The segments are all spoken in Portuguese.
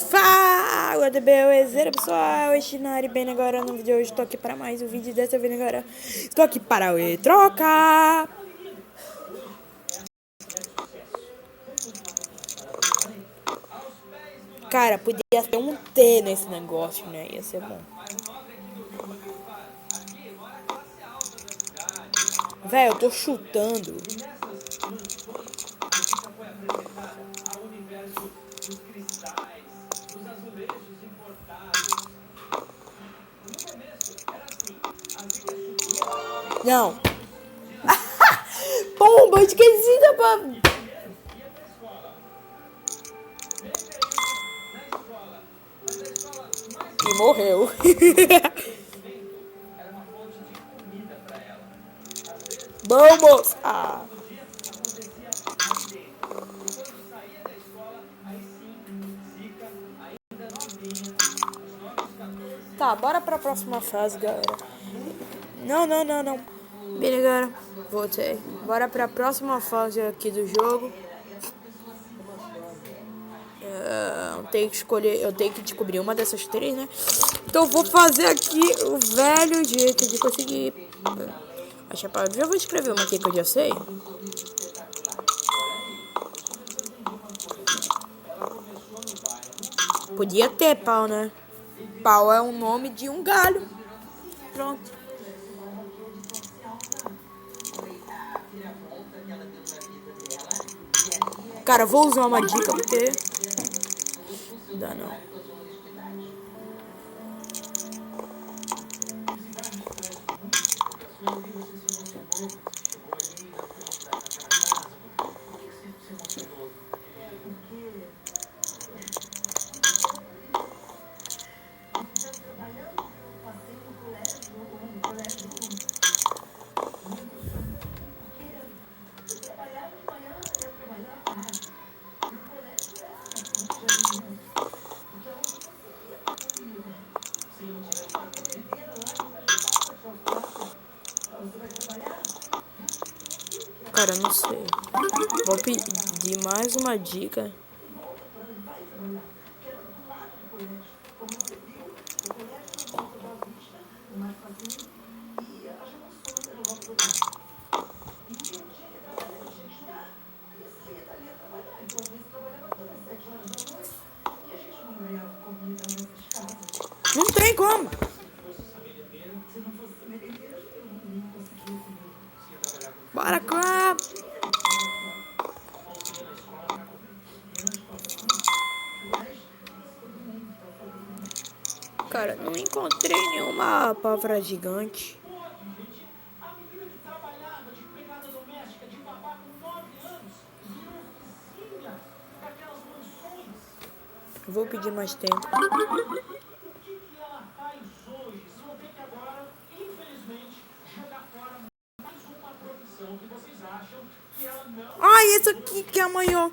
Fala, beleza, pessoal? Estinari bem agora no vídeo de hoje. Estou aqui para mais um vídeo. Dessa vez agora estou aqui para o troca. Cara, podia ter um T nesse negócio, né? Ia ser bom. Velho, eu tô chutando. Não. Pomba, esqueci da pomba. E morreu. Vamos! Ah. Tá, bora pra próxima fase, galera. Não. Bem, galera, voltei. Bora pra próxima fase aqui do jogo. Eu tenho que escolher, eu tenho que descobrir uma dessas três, né? Então eu vou fazer aqui o velho jeito de conseguir achar a palavra. Já vou escrever uma aqui que eu já sei. Podia ter pau, né? Pau é o nome de um galho. Pronto. Cara, eu vou usar uma dica porque... Não dá não. Cara, não sei. Vou pedir mais uma dica. Não tem como. Bora cá. Cara, não encontrei nenhuma palavra gigante. Vou pedir mais tempo. Ai, esse aqui que é a maior.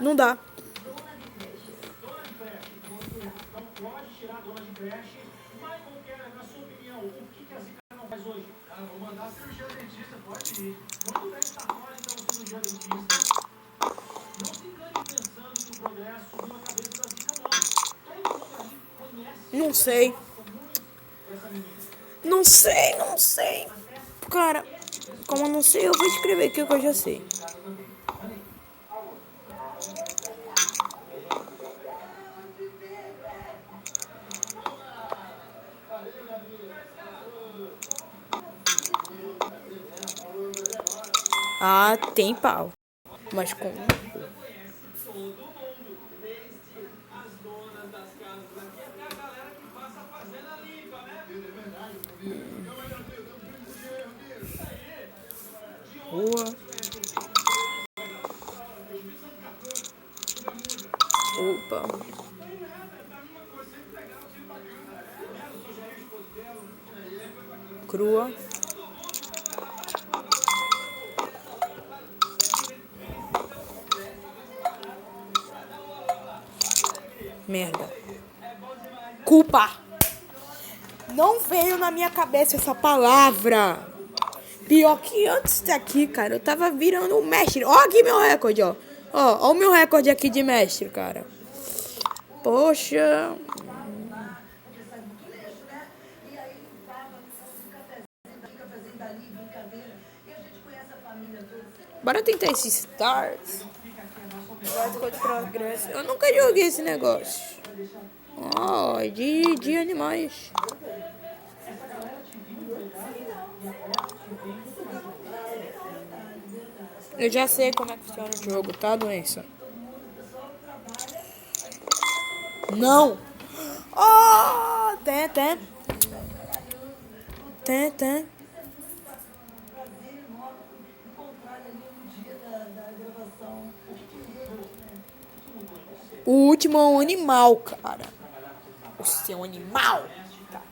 Não dá. Não sei. Não sei. Cara, como eu não sei, eu vou escrever aqui o que eu já sei. Ah, tem pau. Mas como? Rua. Opa. Crua. Merda. Culpa. Não veio na minha cabeça essa palavra. Pior que antes daqui, cara, eu tava virando um mestre. Ó aqui meu recorde, ó. Ó o meu recorde aqui de mestre, cara. Poxa. Bora tentar esse stars. Eu nunca joguei esse negócio. Ó, de animais. Eu já sei como é que funciona o jogo, tá, doença? Não! Oh! Tem. O último é um animal, cara. Você é um animal. Tá.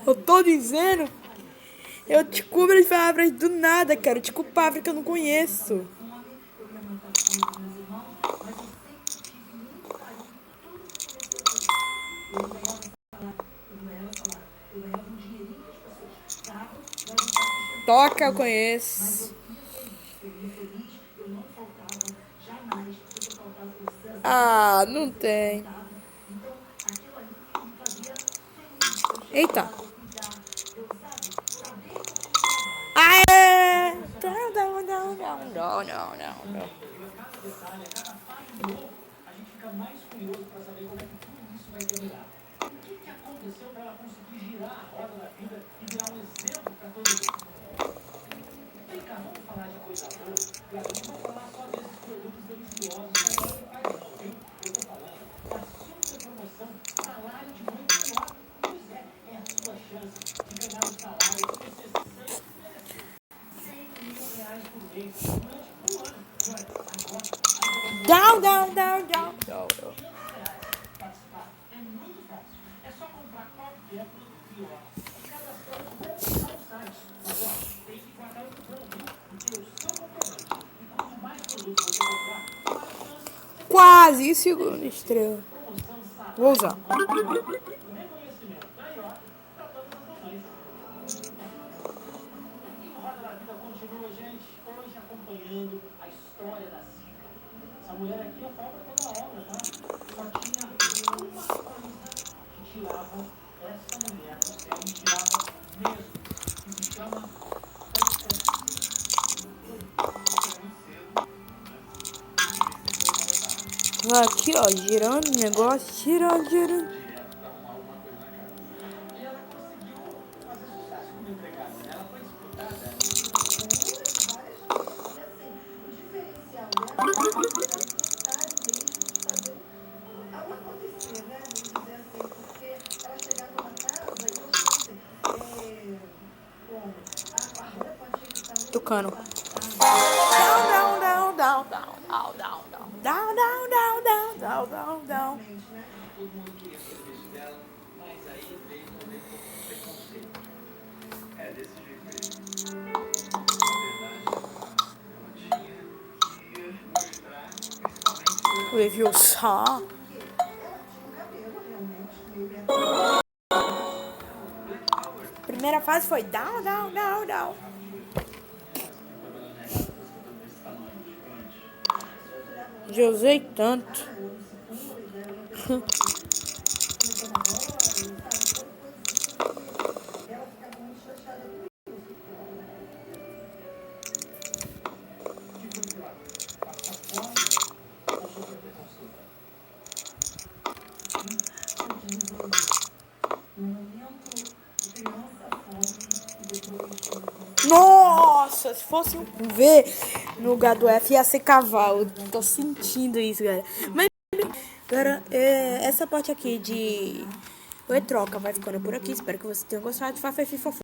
Eu tô dizendo, eu descubro as palavras do nada, cara. Eu descubro palavras que eu não conheço. Toca, eu conheço. Ah, não tem. Eita. Aê! Não. Down. Quase, segunda estrela. Vou usar. Aqui, ó, girando o negócio, girando. Tocando. Down. Review só. Primeira fase foi down. Já usei tanto. Nossa, se fosse um V no lugar do F ia ser cavalo. Tô sentindo isso, galera. Mas, galera, essa parte aqui de troca vai ficando por aqui. Espero que vocês tenham gostado de Fafa e Fofo.